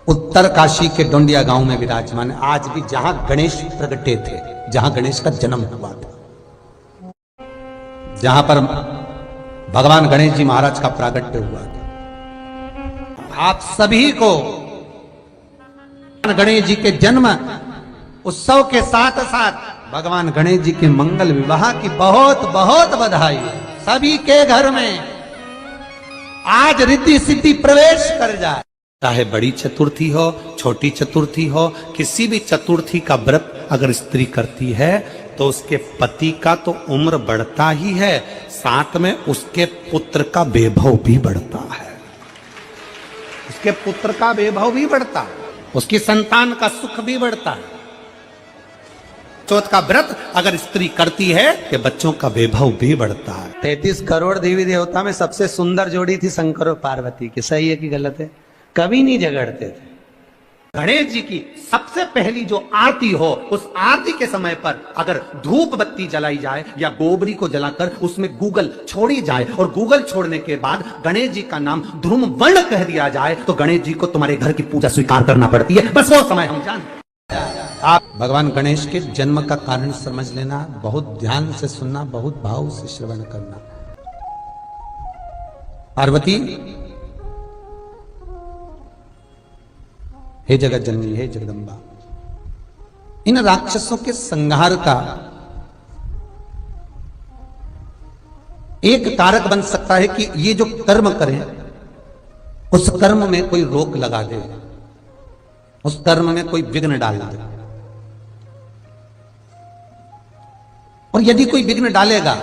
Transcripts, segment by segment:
उत्तर काशी के डोंडिया गांव में विराजमान है। आज भी जहां गणेश प्रगटे थे, जहां गणेश का जन्म हुआ था, जहां पर भगवान गणेश जी महाराज का प्रागट्य हुआ था। आप सभी को गणेश जी के जन्म उत्सव के साथ साथ भगवान गणेश जी के मंगल विवाह की बहुत बहुत बधाई। सभी के घर में आज रिद्धि सिद्धि प्रवेश कर जाए। चाहे बड़ी चतुर्थी हो, छोटी चतुर्थी हो, किसी भी चतुर्थी का व्रत अगर स्त्री करती है तो उसके पति का तो उम्र बढ़ता ही है, साथ में उसके पुत्र का वैभव भी बढ़ता है। उसके पुत्र का वैभव भी बढ़ता है, उसकी संतान का सुख भी बढ़ता है। चौथ का व्रत अगर स्त्री करती है तो बच्चों का वैभव भी बढ़ता है। 33 करोड़ देवी देवता में सबसे सुंदर जोड़ी थी शंकर और पार्वती की। सही है कि गलत है? कभी नहीं झगड़ते थे। गणेश जी की सबसे पहली जो आरती हो, उस आरती के समय पर अगर धूप बत्ती जलाई जाए या गोबरी को जलाकर उसमें गूगल छोड़ी जाए और गूगल छोड़ने के बाद गणेश जी का नाम ध्रुम वर्ण कह दिया जाए तो गणेश जी को तुम्हारे घर की पूजा स्वीकार करना पड़ती है। बस वो समय हम जानते। आप भगवान गणेश के जन्म का कारण समझ लेना, बहुत ध्यान से सुनना, बहुत भाव से श्रवण करना। पार्वती, हे जगत जननी, हे जगदम्बा, इन राक्षसों के संहार का एक कारक बन सकता है कि ये जो कर्म करें उस कर्म में कोई रोक लगा दे, उस कर्म में कोई विघ्न डाल दे। और यदि कोई विघ्न डालेगा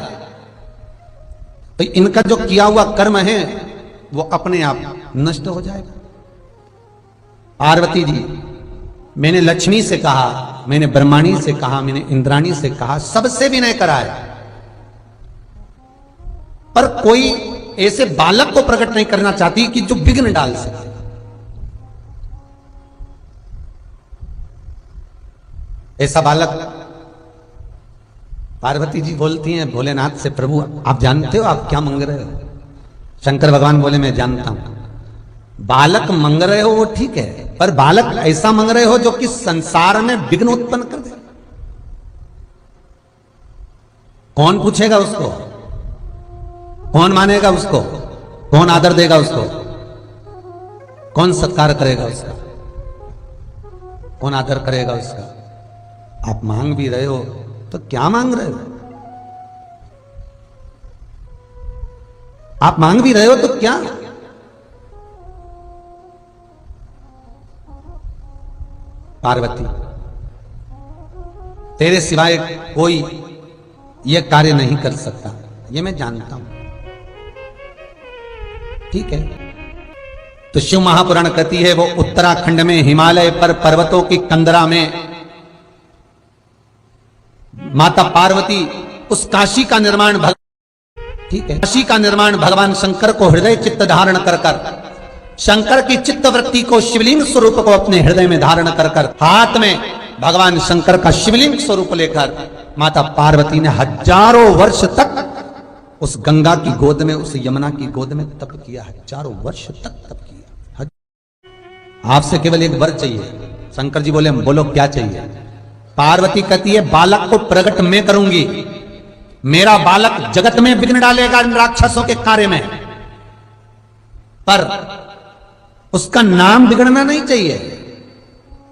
तो इनका जो किया हुआ कर्म है वो अपने आप नष्ट हो जाएगा। पार्वती जी, मैंने लक्ष्मी से कहा, मैंने ब्रह्माणी से कहा, मैंने इंद्राणी से कहा, सबसे भी नहीं कराया, पर कोई ऐसे बालक को प्रकट नहीं करना चाहती कि जो विघ्न डाल सके। ऐसा बालक पार्वती जी बोलती हैं भोलेनाथ से, प्रभु आप जानते हो आप क्या मांग रहे हो? शंकर भगवान बोले मैं जानता हूं। बालक मांग रहे हो वो ठीक है, पर बालक ऐसा मांग रहे हो जो कि संसार में विघ्न उत्पन्न कर दे। कौन पूछेगा उसको? कौन मानेगा उसको? कौन आदर देगा उसको? कौन सत्कार करेगा उसका? कौन आदर करेगा उसका? आप मांग भी रहे हो तो क्या मांग रहे हो? आप मांग भी रहे हो तो क्या? पार्वती, तेरे सिवाय कोई यह कार्य नहीं कर सकता, ये मैं जानता हूं, ठीक है। तो शिव महापुराण कहती है वो उत्तराखंड में हिमालय पर पर्वतों की कंदरा में माता पार्वती उस काशी का निर्माण, ठीक है, काशी का निर्माण भगवान शंकर को हृदय चित्त धारण कर कर, शंकर की चित्त वृत्ति को शिवलिंग स्वरूप को अपने हृदय में धारण कर कर, हाथ में भगवान शंकर का शिवलिंग स्वरूप लेकर माता पार्वती ने हजारों वर्ष तक उस गंगा की गोद में, उस यमुना की गोद में तप किया। हजारों वर्ष तक तप किया। आपसे केवल एक वर चाहिए। शंकर जी बोले बोलो क्या चाहिए? पार्वती कहती है बालक को प्रकट मैं करूंगी, मेरा बालक जगत में विघ्न डालेगा इन राक्षसों के कार्य में, पर उसका नाम बिगड़ना नहीं चाहिए,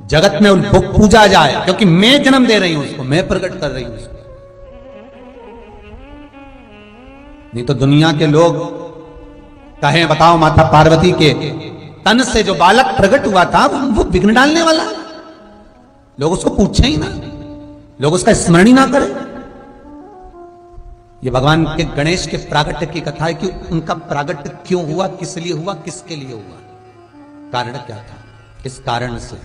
जगत में वो पूजा जाए, क्योंकि मैं जन्म दे रही हूं उसको, मैं प्रकट कर रही हूं उसको। नहीं तो दुनिया के लोग कहें बताओ माता पार्वती के तन से जो बालक प्रकट हुआ था वो विघ्न डालने वाला, लोग उसको पूछे ही ना, लोग उसका स्मरण ही ना करें। ये भगवान के गणेश के प्रागट्य की कथा है कि उनका प्रागट्य क्यों हुआ, किस लिए हुआ, किसके लिए हुआ, कारण क्या था, किस कारण से।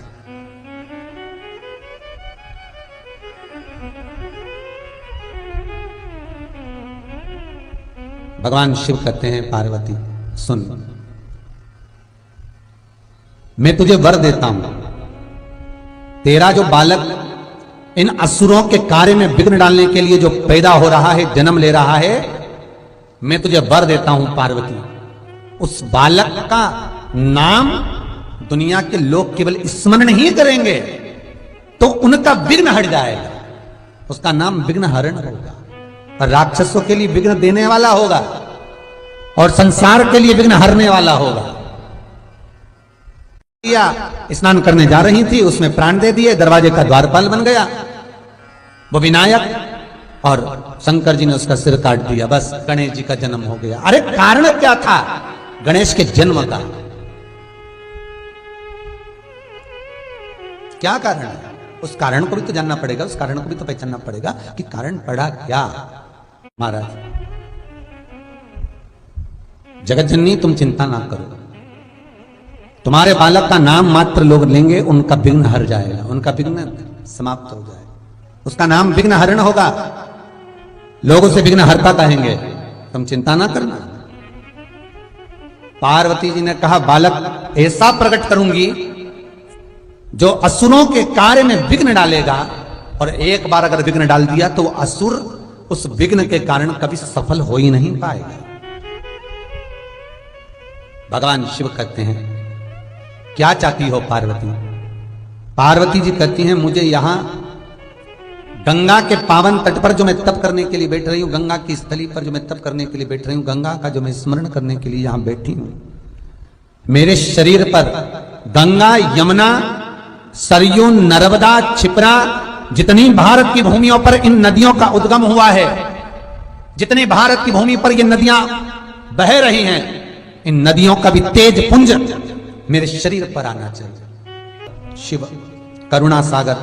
भगवान शिव कहते हैं पार्वती सुन, मैं तुझे वर देता हूं, तेरा जो बालक इन असुरों के कार्य में विघ्न डालने के लिए जो पैदा हो रहा है, जन्म ले रहा है, मैं तुझे वर देता हूं पार्वती, उस बालक का नाम दुनिया के लोग केवल स्मरण ही करेंगे तो उनका विघ्न हट जाएगा, उसका नाम विघ्न हरण होगा। और राक्षसों के लिए विघ्न देने वाला होगा और संसार के लिए विघ्न हरने वाला होगा। स्नान करने जा रही थी, उसमें प्राण दे दिए, दरवाजे का द्वारपाल बन गया वो विनायक, और शंकर जी ने उसका सिर काट दिया। बस गणेश जी का जन्म हो गया। अरे कारण क्या था गणेश के जन्म का? क्या कारण है? उस कारण को भी तो जानना पड़ेगा, उस कारण को भी तो पहचानना पड़ेगा कि कारण पड़ा क्या। महाराज, जगत जननी तुम चिंता ना करो, तुम्हारे बालक का नाम मात्र लोग लेंगे, उनका विघ्न हर जाएगा, उनका विघ्न समाप्त हो जाएगा, उसका नाम विघ्न हरण होगा, लोग उसे विघ्न हरता कहेंगे, तुम चिंता ना करना। पार्वती जी ने कहा बालक ऐसा प्रकट करूंगी जो असुरों के कार्य में विघ्न डालेगा, और एक बार अगर विघ्न डाल दिया तो असुर उस विघ्न के कारण कभी सफल हो ही नहीं पाएगा। भगवान शिव कहते हैं क्या चाहती हो पार्वती? पार्वती जी कहती हैं मुझे यहां गंगा के पावन तट पर जो मैं तप करने के लिए बैठ रही हूं, गंगा की स्थली पर जो मैं तप करने के लिए बैठ रही हूं, गंगा का जो मैं स्मरण करने के लिए यहां बैठी हूं, मेरे शरीर पर गंगा, यमुना, सरयू, नर्मदा, क्षिप्रा, जितनी भारत की भूमियों पर इन नदियों का उद्गम हुआ है, जितने भारत की भूमि पर ये नदियां बह रही हैं, इन नदियों का भी तेज पुंज मेरे शरीर पर आना चाहिए। शिव करुणा सागर,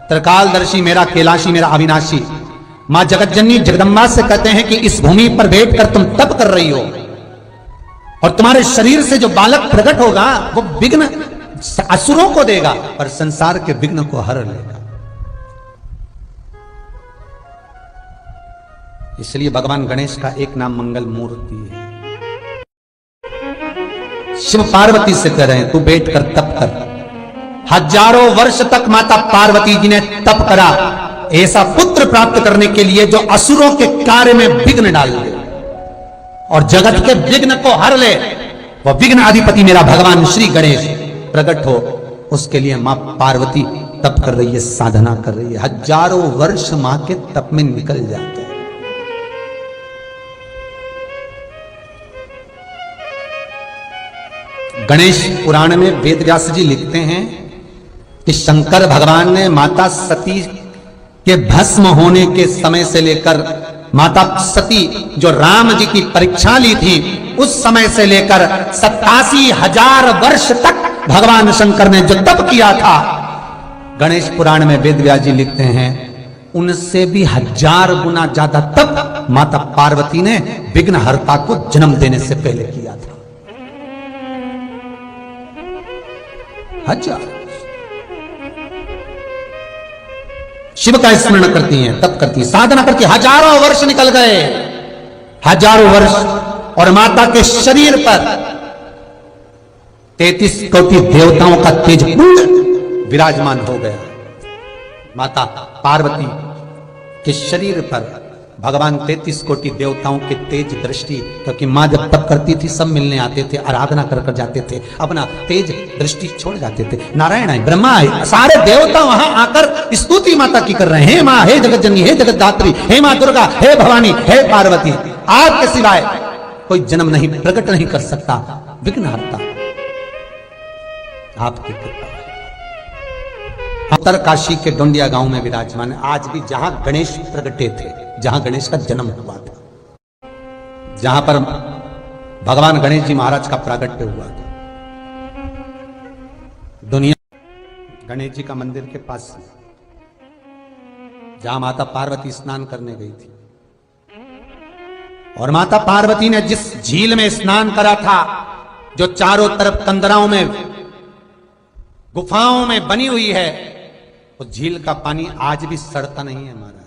त्रिकालदर्शी, मेरा कैलाशी, मेरा अविनाशी, मां जगतजननी जगदम्बा से कहते हैं कि इस भूमि पर बैठकर तुम तप कर रही हो और तुम्हारे शरीर से जो बालक प्रकट होगा वो विघ्न असुरों को देगा और संसार के विघ्न को हर लेगा। इसलिए भगवान गणेश का एक नाम मंगल मूर्ति है। शिव पार्वती से कह रहे हैं तू बैठकर तप कर। हजारों वर्ष तक माता पार्वती जी ने तप करा ऐसा पुत्र प्राप्त करने के लिए जो असुरों के कार्य में विघ्न डाल दे और जगत के विघ्न को हर ले। वह विघ्न अधिपति मेरा भगवान श्री गणेश प्रकट हो, उसके लिए मां पार्वती तप कर रही है, साधना कर रही है। हजारों वर्ष मां के तप में निकल जाते हैं। गणेश पुराण में वेद व्यास जी लिखते हैं कि शंकर भगवान ने माता सती के भस्म होने के समय से लेकर माता सती जो राम जी की परीक्षा ली थी उस समय से लेकर 87,000 वर्ष तक भगवान शंकर ने जो तप किया था, गणेश पुराण में वेद व्यास जी लिखते हैं उनसे भी 1000 गुना ज्यादा तप माता पार्वती ने विघ्नहर्ता को जन्म देने से पहले किया था। 1000 शिव का स्मरण करती हैं, तप करती हैं, साधना करती हैं। हजारों वर्ष निकल गए, हजारों वर्ष, और माता के शरीर पर 33 कोटि देवताओं का तेज पुंज विराजमान हो गया। माता पार्वती के शरीर पर भगवान 33 कोटि देवताओं के तेज दृष्टि, क्योंकि मां जब तप करती थी सब मिलने आते थे, आराधना कर कर जाते थे, अपना तेज दृष्टि छोड़ जाते थे। नारायण है, ब्रह्मा है, सारे देवता वहां आकर स्तुति माता की कर रहे हैं। हे मां, हे जगत जननी, हे जगत दात्री, हे मां दुर्गा, हे भवानी, हे पार्वती, आपके सिवाय कोई जन्म नहीं, प्रकट नहीं कर सकता विघ्नहर्ता, आपकी कृपा। उत्तर काशी के डोंडिया गांव में विराजमान है आज भी, जहां गणेश प्रगटे थे, जहां गणेश का जन्म हुआ था, जहां पर भगवान गणेश जी महाराज का प्रागट्य हुआ था। दुनिया गणेश जी का मंदिर के पास जहां माता पार्वती स्नान करने गई थी, और माता पार्वती ने जिस झील में स्नान करा था जो चारों तरफ कंदराओं में गुफाओं में बनी हुई है, उस झील का पानी आज भी सड़ता नहीं है महाराज,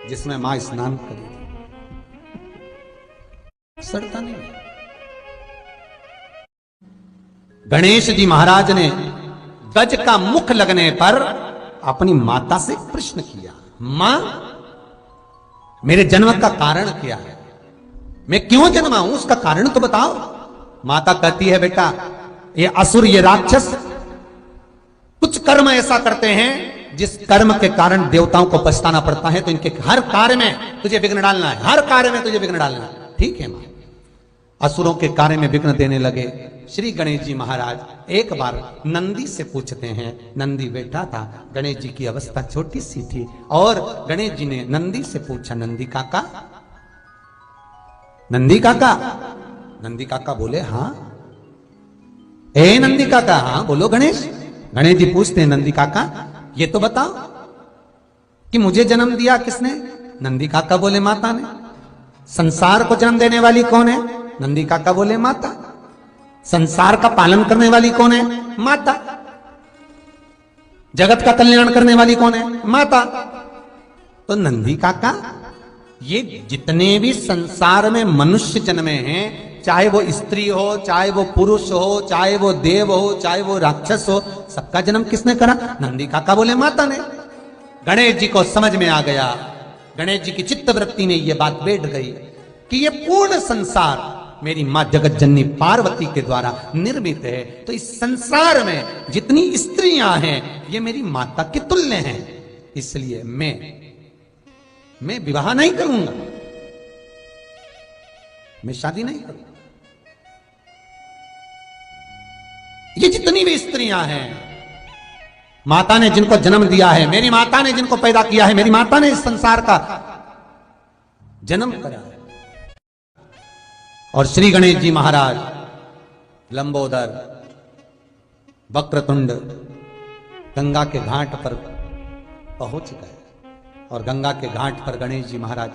जिसमें मां स्नान करी थी, सड़ता नहीं। गणेश जी महाराज ने गज का मुख लगने पर अपनी माता से प्रश्न किया, मां मेरे जन्म का कारण क्या है? मैं क्यों जन्मा हूं उसका कारण तो बताओ। माता कहती है बेटा ये असुर ये राक्षस कुछ कर्म ऐसा करते हैं जिस कर्म के कारण देवताओं को पछताना पड़ता है, तो इनके हर कार्य में तुझे विघ्न डालना है, हर कार्य में तुझे विघ्न डालना है। ठीक है मां। असुरों के कार्य में विघ्न देने लगे। श्री गणेश जी महाराज एक बार नंदी से पूछते हैं। नंदी बैठा था, गणेश जी की अवस्था छोटी सी थी और गणेश जी ने नंदी से पूछा, नंदी काका, नंदी काका। नंदी काका बोले हाँ। ए नंदी काका, हाँ बोलो गणेश। गणेश जी पूछते हैं नंदी काका ये तो बताओ कि मुझे जन्म दिया किसने? नंदी काका बोले माता ने। संसार को जन्म देने वाली कौन है? नंदी काका बोले माता। संसार का पालन करने वाली कौन है? माता। जगत का कल्याण करने वाली कौन है? माता। तो नंदी काका ये जितने भी संसार में मनुष्य जन्मे हैं, चाहे वो स्त्री हो, चाहे वो पुरुष हो, चाहे वो देव हो, चाहे वो राक्षस हो, सबका जन्म किसने करा? नंदी काका बोले माता ने। गणेश जी को समझ में आ गया, गणेश जी की चित्त वृत्ति में यह बात बैठ गई कि ये पूर्ण संसार मेरी मां जगत जननी पार्वती के द्वारा निर्मित है, तो इस संसार में जितनी स्त्रियां हैं ये मेरी माता के तुल्य हैं, इसलिए मैं विवाह नहीं करूंगा, मैं शादी नहीं करूंगा। ये जितनी भी स्त्रियां हैं, माता ने जिनको जन्म दिया है, मेरी माता ने जिनको पैदा किया है, मेरी माता ने इस संसार का जन्म करा है। और श्री गणेश जी महाराज लंबोदर वक्रतुंड गंगा के घाट पर पहुंच गए और गंगा के घाट पर गणेश जी महाराज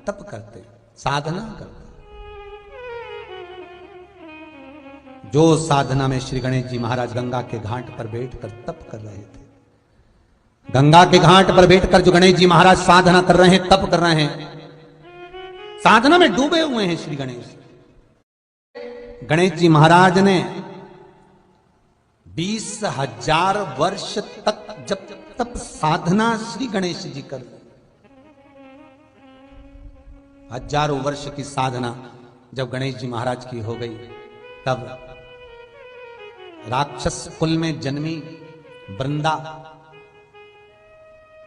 तप करते, साधना करते। जो साधना में श्री गणेश जी महाराज गंगा के घाट पर बैठकर तप कर रहे थे, गंगा के घाट पर बैठकर जो गणेश जी महाराज साधना कर रहे हैं, तप कर रहे हैं, साधना में डूबे हुए हैं श्री गणेश। गणेश जी महाराज ने 20,000 वर्ष तक जब तप साधना श्री गणेश जी कर, हजारों वर्ष की साधना जब गणेश जी महाराज की हो गई, तब राक्षस कुल में जन्मी वृंदा,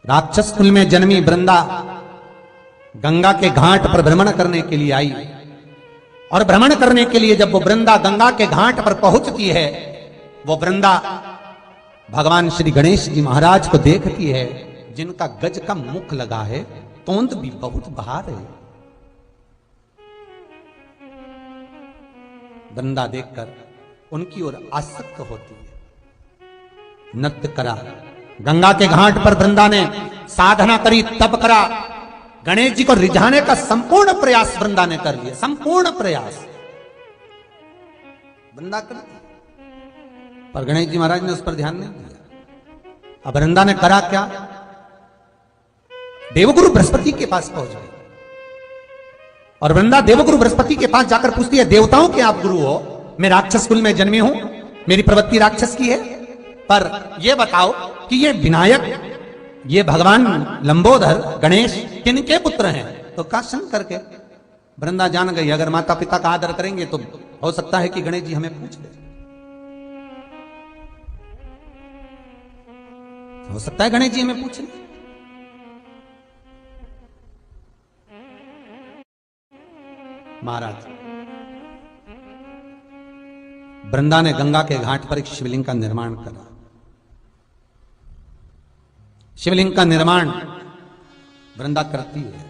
राक्षस कुल में जन्मी वृंदा गंगा के घाट पर भ्रमण करने के लिए आई। और भ्रमण करने के लिए जब वो वृंदा गंगा के घाट पर पहुंचती है, वो वृंदा भगवान श्री गणेश जी महाराज को देखती है, जिनका गज का मुख लगा है, तोंद भी बहुत बाहर है। वृंदा देखकर उनकी ओर आसक्त होती है। नृत्य करा, गंगा के घाट पर वृंदा ने साधना करी, तप करा, गणेश जी को रिझाने का संपूर्ण प्रयास वृंदा ने कर लिया, संपूर्ण प्रयास वृंदा कर लिया, पर गणेश जी महाराज ने उस पर ध्यान नहीं दिया। अब वृंदा ने करा क्या? देवगुरु बृहस्पति के पास पहुंच गए और वृंदा देवगुरु बृहस्पति के पास जाकर पूछती है, देवताओं के आप गुरु हो, मैं राक्षस कुल में जन्मी हूं, मेरी प्रवृत्ति राक्षस की है, पर यह बताओ कि ये विनायक, ये भगवान लंबोदर गणेश किनके पुत्र हैं? तो कहा शंकर के। वृंदा जान गई, अगर माता पिता का आदर करेंगे तो हो सकता है कि गणेश जी हमें पूछ ले, हो सकता है गणेश जी हमें पूछ ले। महाराज वृंदा ने गंगा के घाट पर एक शिवलिंग का निर्माण करा। शिवलिंग का निर्माण वृंदा करती है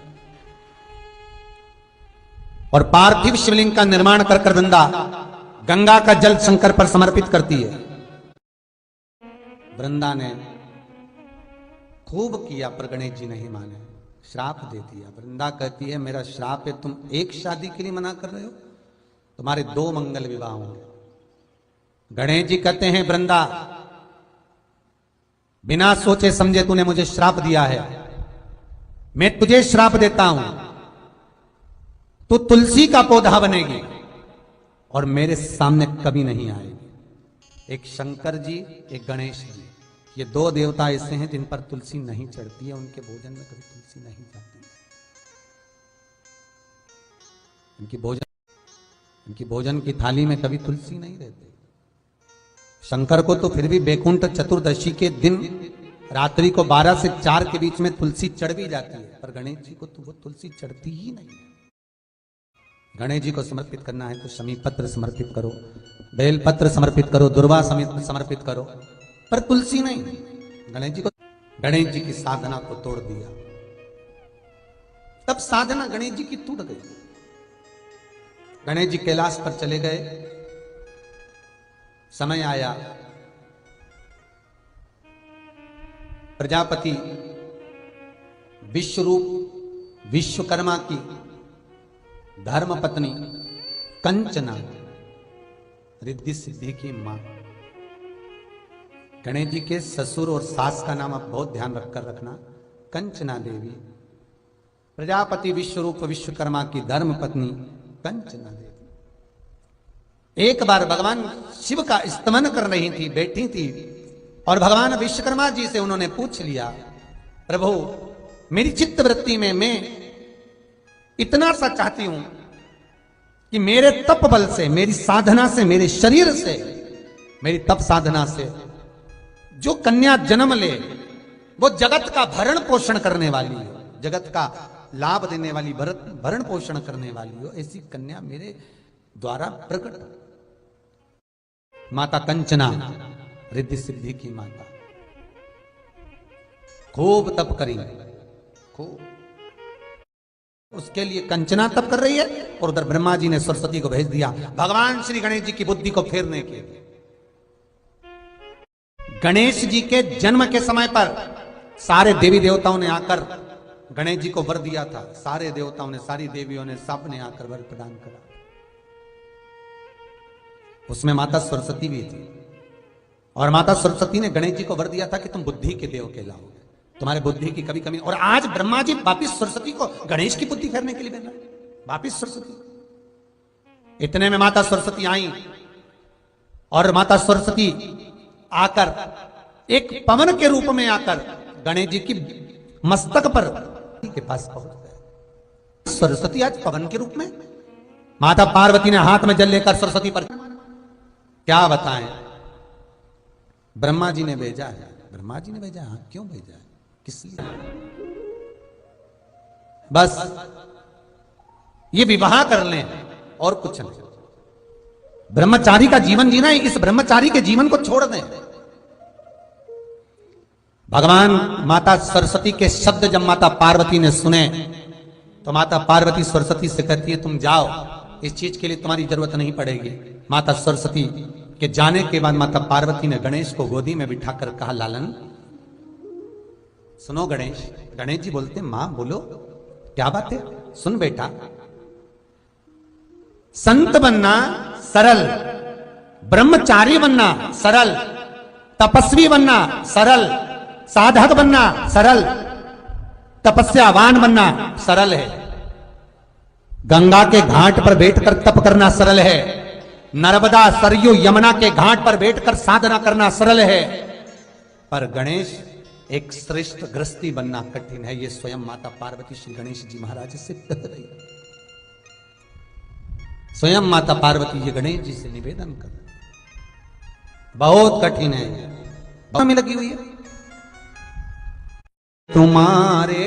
और पार्थिव शिवलिंग का निर्माण कर कर वृंदा गंगा का जल शंकर पर समर्पित करती है। वृंदा ने खूब किया पर गणेश जी नहीं माने, श्राप दे दिया। वृंदा कहती है, मेरा श्राप है, तुम एक शादी के लिए मना कर रहे हो, तुम्हारे 2 मंगल विवाह होंगे। गणेश जी कहते हैं, वृंदा बिना सोचे समझे तूने मुझे श्राप दिया है, मैं तुझे श्राप देता हूं, तू तुलसी का पौधा बनेगी और मेरे सामने कभी नहीं आएगी। एक शंकर जी, एक गणेश जी, ये 2 देवता ऐसे हैं जिन पर तुलसी नहीं चढ़ती है, उनके भोजन में कभी तुलसी नहीं जाती है। इनकी भोजन की थाली में कभी तुलसी नहीं रहती। शंकर को तो फिर भी बैकुंठ चतुर्दशी के दिन रात्रि को 12 से 4 के बीच में तुलसी चढ़ भी जाती है, पर गणेश जी को तो वो तुलसी चढ़ती ही नहीं है। गणेश जी को समर्पित करना है तो शमी पत्र समर्पित करो, बेल पत्र समर्पित करो, दुर्वा समर्पित करो, पर तुलसी नहीं। गणेश जी की साधना को तोड़ दिया, तब साधना गणेश जी की टूट गई। गणेश जी कैलाश पर चले गए। समय आया, प्रजापति विश्वरूप विश्वकर्मा की धर्म पत्नी कंचना, रिद्धि सिद्धि की मां। गणेश जी के ससुर और सास का नाम आप बहुत ध्यान रखकर रखना, कंचना देवी। प्रजापति विश्वरूप विश्वकर्मा की धर्म पत्नी कंचना देवी। एक बार भगवान शिव का स्तमन कर रही थी, बैठी थी, और भगवान विश्वकर्मा जी से उन्होंने पूछ लिया, प्रभु मेरी चित्त वृत्ति में मैं इतना सा चाहती हूं कि मेरे तप बल से, मेरी साधना से, मेरे शरीर से, मेरी तप साधना से जो कन्या जन्म ले वो जगत का भरण पोषण करने वाली हो, जगत का लाभ देने वाली, भरण पोषण करने वाली हो, ऐसी कन्या मेरे द्वारा प्रकट। माता कंचना रिद्धि सिद्धि की माता खूब तप करी, खूब। उसके लिए कंचना तप कर रही है, और उधर ब्रह्मा जी ने सरस्वती को भेज दिया भगवान श्री गणेश जी की बुद्धि को फेरने के लिए। गणेश जी के जन्म के समय पर सारे देवी देवताओं ने आकर गणेश जी को वर दिया था। सारे देवताओं ने, सारी देवियों ने, सब ने आकर वर प्रदान करा। उसमें माता सरस्वती भी थी, और माता सरस्वती ने गणेश जी को वर दिया था कि तुम बुद्धि के देव कहलाओगे, तुम्हारे बुद्धि की कभी कमी। और आज ब्रह्मा जी वापिस सरस्वती को गणेश की बुद्धि फेरने के लिए भेजा, वापिस सरस्वती। इतने में माता सरस्वती आई, और माता सरस्वती आकर एक पवन के रूप में आकर गणेश जी की मस्तक पर के पास पहुंच गए। सरस्वती आज पवन के रूप में। माता पार्वती ने हाथ में जल लेकर सरस्वती पर, क्या बताएं, ब्रह्मा जी ने भेजा है। ब्रह्मा जी ने भेजा, हाँ, क्यों भेजा है, किस लिए? बस ये विवाह कर लें और कुछ नहीं। ब्रह्मचारी का जीवन जीना है, इस ब्रह्मचारी के जीवन को छोड़ दें। भगवान माता सरस्वती के शब्द जब माता पार्वती ने सुने तो माता पार्वती सरस्वती से कहती है, तुम जाओ, इस चीज के लिए तुम्हारी जरूरत नहीं पड़ेगी। माता सरस्वती के जाने के बाद माता पार्वती ने गणेश को गोदी में बिठाकर कहा, लालन सुनो गणेश। गणेश जी बोलते, मां बोलो, क्या बात है? सुन बेटा, संत बनना सरल, ब्रह्मचारी बनना सरल, तपस्वी बनना सरल, साधक बनना सरल, तपस्यावान बनना सरल है। गंगा के घाट पर बैठकर तप करना सरल है, नर्मदा सरयू यमुना के घाट पर बैठकर साधना करना सरल है, पर गणेश एक श्रेष्ठ गृहस्थी बनना कठिन है। ये स्वयं माता पार्वती श्री गणेश जी महाराज से कह रही, स्वयं माता पार्वती ये गणेश जी से निवेदन कर, बहुत कठिन है, में लगी हुई है। तुम्हारे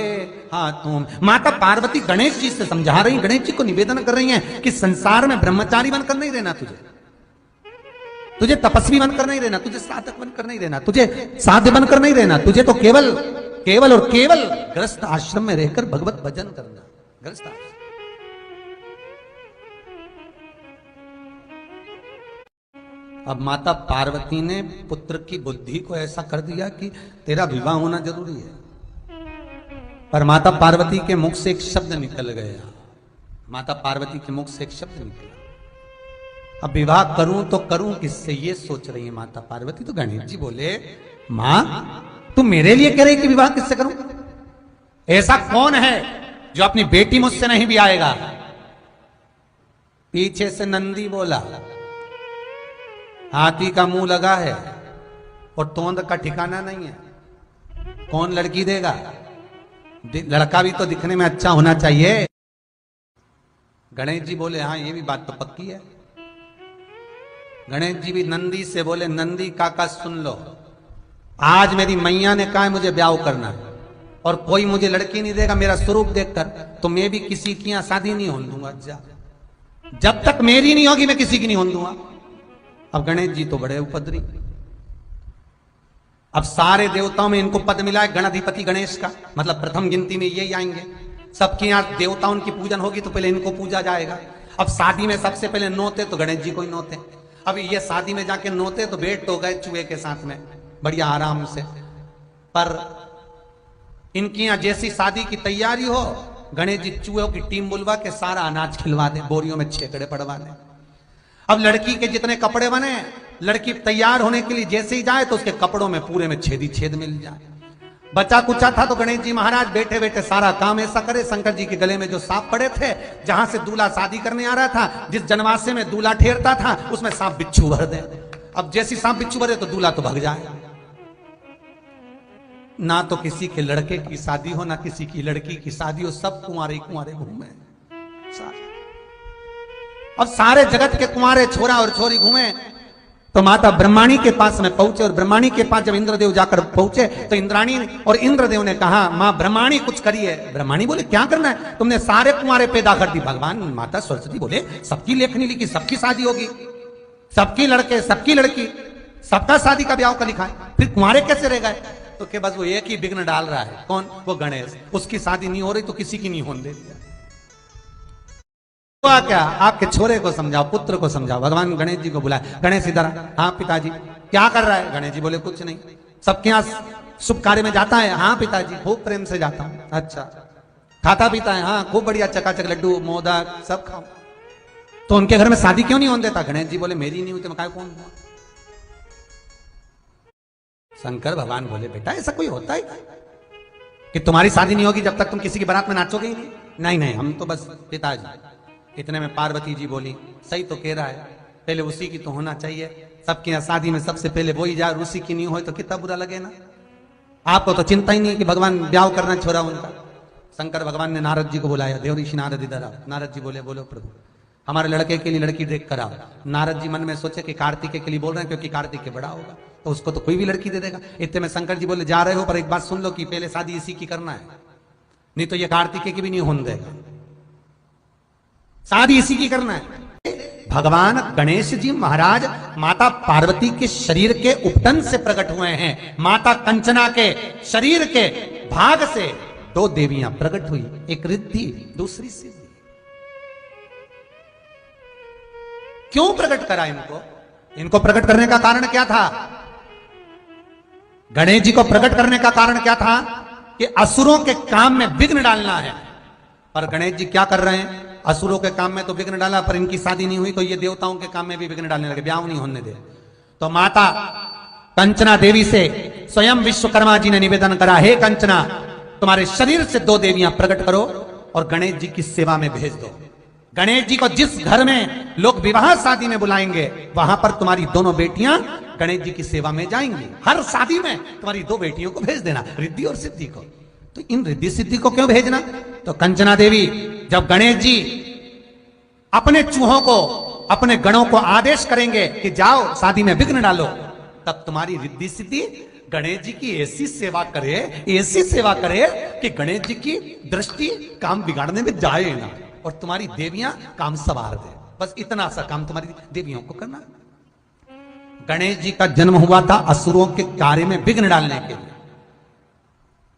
हाथों, माता पार्वती गणेश जी से समझा रही, गणेश जी को निवेदन कर रही हैं कि संसार में ब्रह्मचारी बनकर नहीं रहना, तुझे तपस्वी बनकर नहीं रहना, तुझे साधक बनकर नहीं रहना, तुझे साध्य बनकर नहीं रहना, तुझे तो केवल केवल और केवल गृहस्थ आश्रम में रहकर भगवत भजन करना। गृहस्थ आश्रम, अब माता पार्वती ने पुत्र की बुद्धि को ऐसा कर दिया कि तेरा विवाह होना जरूरी है, पर माता पार्वती के मुख से एक शब्द निकल गया। माता पार्वती के मुख से एक शब्द निकला, अब विवाह करूं तो करूं किससे, ये सोच रही है माता पार्वती। तो गणेश जी बोले, मां तू मेरे लिए कह रही कि विवाह किससे करूं? ऐसा कौन है जो अपनी बेटी मुझसे नहीं भी आएगा? पीछे से नंदी बोला, हाथी का मुंह लगा है और तोंद का ठिकाना नहीं है, कौन लड़की देगा? लड़का भी तो दिखने में अच्छा होना चाहिए। गणेश जी बोले हाँ ये भी बात तो पक्की है। गणेश जी भी नंदी से बोले नंदी काका सुन लो, आज मेरी मैया ने कहा है मुझे ब्याह करना है और कोई मुझे लड़की नहीं देगा मेरा स्वरूप देखकर, तो मैं भी किसी की यहां शादी नहीं होने दूंगा। जब तक मेरी नहीं होगी मैं किसी की नहीं होने दूंगा। अब गणेश जी तो बड़े उपद्री, अब सारे देवताओं में इनको पद मिला है गणाधिपति गणेश का, मतलब प्रथम गिनती में यही आएंगे। सबके यहां देवताओं की पूजन होगी तो पहले इनको पूजा जाएगा। अब शादी में सबसे पहले नोते तो गणेश जी को ही नोते। अब ये शादी में जाके नोते तो बैठ तो गए चूहे के साथ में बढ़िया आराम से, पर इनकी यहां जैसी शादी की तैयारी हो गणेश जी चूहों की टीम बुलवा के सारा अनाज खिलवा दे, बोरियों में छेकड़े पड़वा दे। अब लड़की के जितने कपड़े बने, लड़की तैयार होने के लिए जैसे ही जाए तो उसके कपड़ों में पूरे में छेदी छेद मिल जाए। बचा कुचा था तो गणेश जी महाराज बैठे बैठे सारा काम ऐसा करे, शंकर जी के गले में जो सांप पड़े थे, जहां से दूल्हा शादी करने आ रहा था, जिस जनवासे में दूल्हा ठहरता था उसमें सांप बिच्छू भर दे। अब जैसी सांप बिच्छू भरे तो दूल्हा तो भाग जाए। ना तो किसी के लड़के की शादी हो ना किसी की लड़की की शादी हो, सब कुंवारे कुंवारे घूमे। अब सारे जगत के कुंवारे छोरा और छोरी घूमे तो माता ब्रह्माणी के पास में पहुंचे, और ब्रह्माणी के पास जब इंद्रदेव जाकर पहुंचे तो इंद्राणी और इंद्रदेव ने कहा मां ब्रह्माणी कुछ करिए। ब्रह्माणी बोले क्या करना है, तुमने सारे कुंवारे पैदा कर दी। भगवान माता सरस्वती बोले सबकी लेखनी लिखी, सबकी शादी होगी, सबकी लड़के सबकी लड़की, सबका शादी का ब्याह का लिखा है, फिर कुंवारे कैसे रह गए? तो के बस वो एक ही विघ्न डाल रहा है, कौन? वो गणेश। उसकी शादी नहीं हो रही तो किसी की नहीं होने देती। क्या आपके छोरे को समझाओ, पुत्र को समझाओ। भगवान गणेश जी को बुलाए, गणेश इधर। हाँ पिताजी। क्या कर रहा है? गणेश जी बोले कुछ नहीं। सबके यहाँ शुभ कार्य में जाता है? हाँ पिताजी खूब प्रेम से जाता हूं। अच्छा खाता पीता है? हाँ खूब बढ़िया, चकाचक लड्डू मोदक सब खाओ। तो उनके घर में शादी क्यों नहीं होने देता? गणेश जी बोले मेरी नहीं हुई तो मैं कौन हुआ? शंकर भगवान बोले बेटा ऐसा कोई होता है कि तुम्हारी शादी नहीं होगी जब तक तुम किसी की बारात में नाचोगे ही नहीं? नहीं नहीं हम तो बस पिताजी। इतने में पार्वती जी बोली सही तो कह रहा है, पहले उसी की तो होना चाहिए। सबके यहाँ शादी में सबसे पहले वही जाए, उसी की नहीं हो तो कितना बुरा लगे ना। आपको तो चिंता ही नहीं कि भगवान ब्याह करना छोड़ा उनका। शंकर भगवान ने नारद जी को बुलाया, देव ऋषि नारद इधर आओ। नारद जी बोले बोलो प्रभु हमारे लड़के के लिए लड़की देख कर आओ। नारद जी मन में सोचे कि कार्तिक के लिए बोल रहे हैं क्योंकि कार्तिक के बड़ा होगा तो उसको तो कोई भी लड़की दे देगा। इतने में शंकर जी बोले जा रहे हो पर एक बात सुन लो कि पहले शादी इसी की करना है, नहीं तो ये कार्तिक की भी नहीं होने देगा, शादी इसी की करना है। भगवान गणेश जी महाराज माता पार्वती के शरीर के उपटन से प्रकट हुए हैं। माता कंचना के शरीर के भाग से दो देवियां प्रकट हुई, एक रिद्धि दूसरी सिद्धि। क्यों प्रकट करा इनको? इनको प्रकट करने का कारण क्या था? गणेश जी को प्रकट करने का कारण क्या था कि असुरों के काम में विघ्न डालना है। पर गणेश जी क्या कर रहे हैं? असुरों के काम में तो विघ्न डाला पर इनकी शादी नहीं हुई तो ये देवताओं के काम में भी विघ्न डालने लगे, ब्याह नहीं होने दे। तो माता कंचना देवी से स्वयं विश्वकर्मा जी ने निवेदन करा, हे कंचना तुम्हारे शरीर से दो देवियां प्रकट करो और गणेश जी की सेवा में भेज दो। गणेश जी को जिस घर में लोग विवाह शादी में बुलाएंगे वहां पर तुम्हारी दोनों बेटियां गणेश जी की सेवा में जाएंगी। हर शादी में तुम्हारी दो बेटियों को भेज देना, रिद्धि और सिद्धि को। तो इन रिद्धि सिद्धि को क्यों भेजना? तो कंचना देवी जब गणेश जी अपने चूहों को अपने गणों को आदेश करेंगे कि जाओ शादी में विघ्न डालो, तब तुम्हारी रिद्धि सिद्धि गणेश जी की ऐसी सेवा करे, ऐसी सेवा करे कि गणेश जी की दृष्टि काम बिगाड़ने में जाए ना और तुम्हारी देवियां काम संवार दे। बस इतना सा काम तुम्हारी देवियों को करना। गणेश जी का जन्म हुआ था असुरों के कार्य में विघ्न डालने के लिए,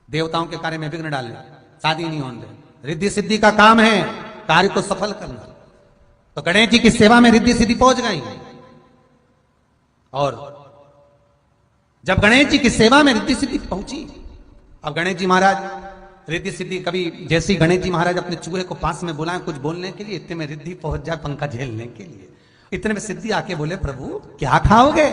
देवताओं के कार्य में विघ्न डालने, शादी नहीं होने दे। रिद्धि सिद्धि का काम है कार्य को सफल करना। तो गणेश जी की सेवा में रिद्धि सिद्धि पहुंच गई। और जब गणेश जी की सेवा में रिद्धि सिद्धि पहुंची, अब गणेश जी महाराज रिद्धि सिद्धि कभी जैसे गणेश जी महाराज अपने चूहे को पास में बुलाए कुछ बोलने के लिए, इतने में रिद्धि पहुंच जाए पंखा झेलने के लिए। इतने में सिद्धि आके बोले प्रभु क्या खाओगे?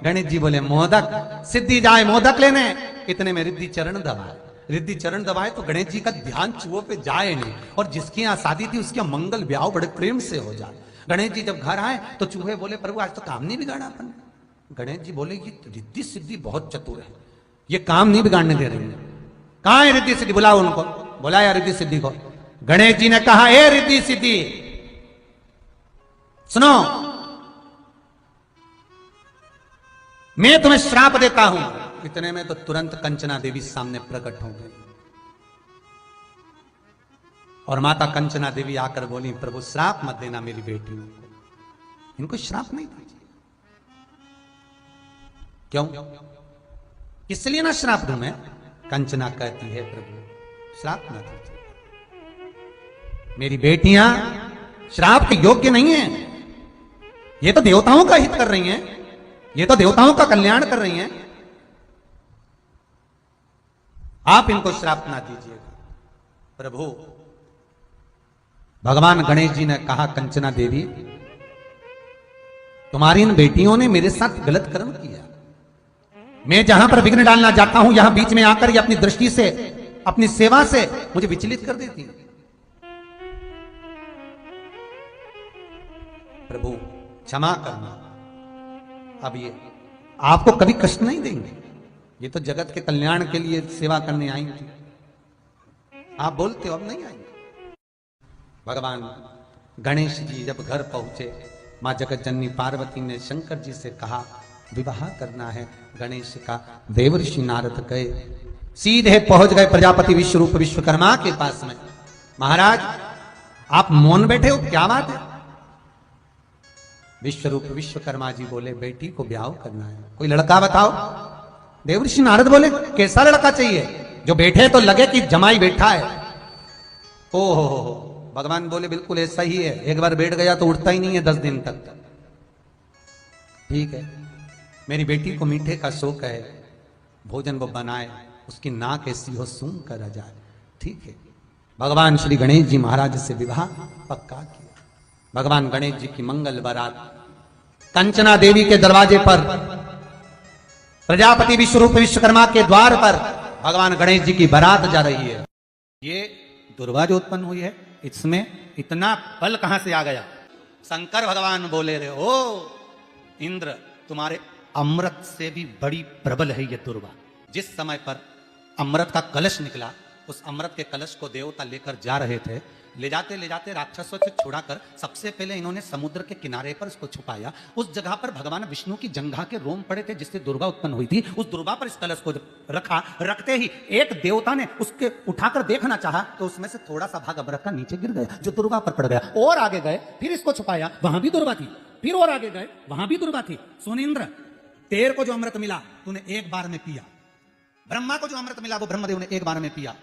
गणेश जी बोले मोदक। सिद्धि जाए मोदक लेने, इतने में रिद्धि चरण दबाए। रिद्धि चरण दबाए तो गणेश जी का ध्यान चूहों पे जाए नहीं, और जिसकी यहाँ शादी थी उसके मंगल ब्याह बड़े प्रेम से हो जाए। गणेश जी जब घर आए तो चूहे बोले प्रभु आज तो काम नहीं बिगाड़ा अपन। गणेश जी बोले ये रिद्धि सिद्धि बहुत चतुर है, ये काम नहीं बिगाड़ने दे रहे। कहाँ है रिद्धि सिद्धि? बुलाओ उनको। बुलाया रिद्धि सिद्धि को। गणेश जी ने कहा हे रिद्धि सिद्धि सुनो, मैं तुम्हें श्राप देता हूं। इतने में तो तुरंत कंचना देवी सामने प्रकट हो गई और माता कंचना देवी आकर बोली, प्रभु श्राप मत देना मेरी बेटियों को, इनको श्राप नहीं दीजिए। क्यों, इसलिए ना श्राप दूं मैं? कंचना कहती है, प्रभु श्राप ना दीजिए, मेरी बेटियां श्राप के योग्य नहीं है। ये तो देवताओं का हित कर रही हैं, ये तो देवताओं का कल्याण कर रही हैं, आप इनको श्राप ना दीजिएगा। प्रभु, भगवान गणेश जी ने कहा, कंचना देवी, तुम्हारी इन बेटियों ने मेरे साथ गलत कर्म किया। मैं जहां पर विघ्न डालना चाहता हूं, यहां बीच में आकर ये अपनी दृष्टि से, अपनी सेवा से मुझे विचलित कर देती। प्रभु क्षमा करना, अब ये आपको कभी कष्ट नहीं देंगे, ये तो जगत के कल्याण के लिए सेवा करने आई थी, आप बोलते हो अब नहीं आएंगे। भगवान गणेश जी जब घर पहुंचे, मां जगत जननी पार्वती ने शंकर जी से कहा, विवाह करना है गणेश का। देवर्षि नारद गए, सीधे पहुंच गए प्रजापति विश्वरूप विश्वकर्मा के पास में। महाराज आप मौन बैठे हो, क्या बात है? विश्वरूप विश्वकर्मा जी बोले, बेटी को ब्याह करना है, कोई लड़का बताओ। देवर्षि नारद बोले, कैसा लड़का चाहिए? जो बैठे तो लगे कि जमाई बैठा है। ओहो, भगवान बोले, बिल्कुल ऐसा ही है, एक बार बैठ गया तो उठता ही नहीं है 10 दिन तक। ठीक है, मेरी बेटी को मीठे का शौक है, भोजन वो बनाए, उसकी नाक ऐसी हो सूंघ कर आ जाए। ठीक है, भगवान श्री गणेश जी महाराज से विवाह पक्का किया। भगवान गणेश जी की मंगल बारात कंचना देवी के दरवाजे पर, प्रजापति विश्वरूप विश्वकर्मा के द्वार पर भगवान गणेश जी की बारात जा रही है। ये दुर्वा जो उत्पन्न हुई है, इसमें इतना बल कहां से आ गया? शंकर भगवान बोले रहे, ओ इंद्र, तुम्हारे अमृत से भी बड़ी प्रबल है ये दुर्वा। जिस समय पर अमृत का कलश निकला, उस अमृत के कलश को देवता लेकर जा रहे थे, ले जाते राक्षसों से छुड़ाकर सबसे पहले इन्होंने समुद्र के किनारे पर इसको छुपाया। उस जगह पर भगवान विष्णु की जंघा के रोम पड़े थे, जिससे दुर्गा उत्पन्न हुई थी। उस दुर्गा पर इस कलश को रखा, रखते ही एक देवता ने उसके उठाकर देखना चाहा, तो उसमें से थोड़ा सा भाग अमृत का नीचे गिर गया, जो दुर्गा पर पड़ गया। और आगे गए, फिर इसको छुपाया, वहां भी दुर्गा थी। फिर और आगे गए, वहां भी दुर्गा थी। सुन इंद्र, तेर को जो अमृत मिला तूने एक बार में पिया, ब्रह्मा को जो अमृत मिला वो ब्रह्मदेव ने एक बार में पिया,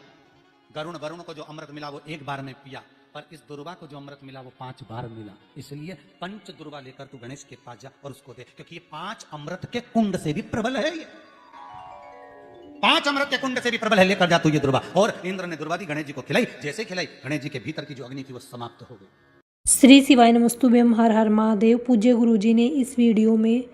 वरुण को जो अमृत मिला वो एक बार में पिया, पर इस दुर्वा को जो अमृत मिला वो 5 बार मिला। इसलिए पंच दुर्वा लेकर तू गणेश के पास जा और उसको दे, क्योंकि ये 5 अमृत के कुंड से भी प्रबल है। ये 5 अमृत के कुंड से भी प्रबल है, लेकर जा तू ये दुर्वा। और इंद्र ने दुर्वा दी, गणेश जी को खिलाई। जैसे खिलाई, गणेश जी के भीतर की जो अग्नि थी वो समाप्त हो गई। श्री शिवाय नमस्तुभ्यम, हर हर महादेव। पूज्य गुरुजी ने इस वीडियो में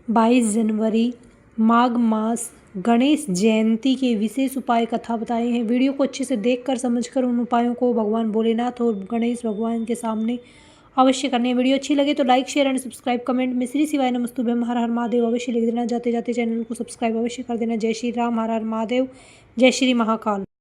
22 जनवरी माघ मास गणेश जयंती के विशेष उपाय कथा बताए हैं। वीडियो को अच्छे से देखकर समझकर उन उपायों को भगवान भोलेनाथ और गणेश भगवान के सामने अवश्य करने हैं। वीडियो अच्छी लगे तो like, share and subscribe, comment में श्री शिवाय नमस्तुभ्यम हर हर महादेव अवश्य लिख देना। जाते जाते चैनल को सब्सक्राइब अवश्य कर देना। जय श्री राम, हर हर महादेव, जय श्री महाकाल।